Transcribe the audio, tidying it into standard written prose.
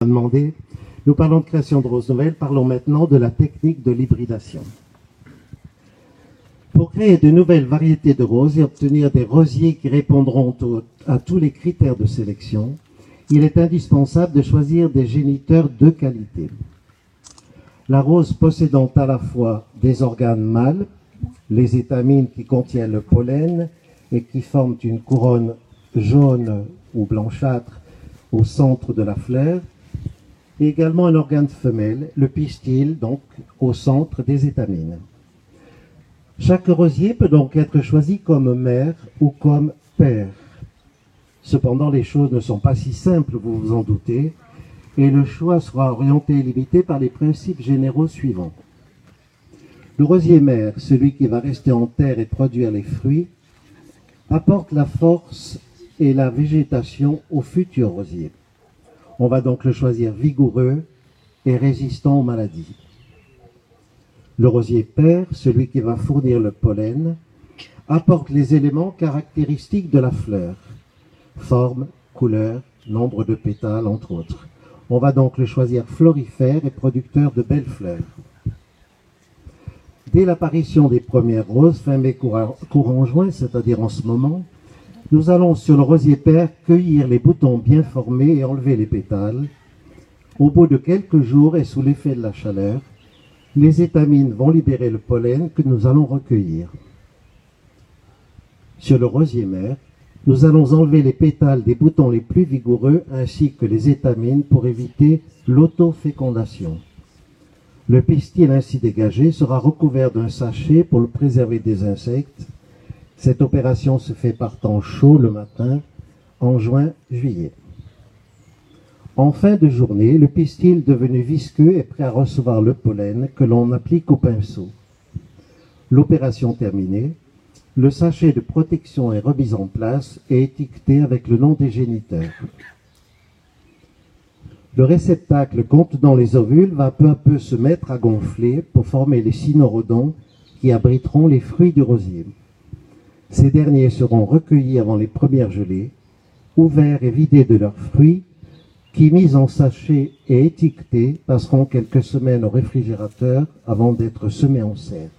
demandé. Nous parlons de création de roses nouvelles, parlons maintenant de la technique de l'hybridation. Pour créer de nouvelles variétés de roses et obtenir des rosiers qui répondront à tous les critères de sélection, il est indispensable de choisir des géniteurs de qualité. La rose possédant à la fois des organes mâles, les étamines qui contiennent le pollen et qui forment une couronne jaune ou blanchâtre au centre de la fleur, et également un organe femelle, le pistil, donc au centre des étamines. Chaque rosier peut donc être choisi comme mère ou comme père. Cependant, les choses ne sont pas si simples, vous vous en doutez, et le choix sera orienté et limité par les principes généraux suivants. Le rosier mère, celui qui va rester en terre et produire les fruits, apporte la force et la végétation au futur rosier. On va donc le choisir vigoureux et résistant aux maladies. Le rosier père, celui qui va fournir le pollen, apporte les éléments caractéristiques de la fleur, forme, couleur, nombre de pétales, entre autres. On va donc le choisir florifère et producteur de belles fleurs. Dès l'apparition des premières roses, fin mai, courant juin, c'est-à-dire en ce moment, nous allons sur le rosier père cueillir les boutons bien formés et enlever les pétales. Au bout de quelques jours et sous l'effet de la chaleur, les étamines vont libérer le pollen que nous allons recueillir. Sur le rosier mère, nous allons enlever les pétales des boutons les plus vigoureux ainsi que les étamines pour éviter l'autofécondation. Le pistil ainsi dégagé sera recouvert d'un sachet pour le préserver des insectes. Cette opération se fait par temps chaud le matin, en juin-juillet. En fin de journée, le pistil devenu visqueux est prêt à recevoir le pollen que l'on applique au pinceau. L'opération terminée, le sachet de protection est remis en place et étiqueté avec le nom des géniteurs. Le réceptacle contenant les ovules va peu à peu se mettre à gonfler pour former les cynorhodons qui abriteront les fruits du rosier. Ces derniers seront recueillis avant les premières gelées, ouverts et vidés de leurs fruits, qui, mis en sachet et étiquetés, passeront quelques semaines au réfrigérateur avant d'être semés en serre.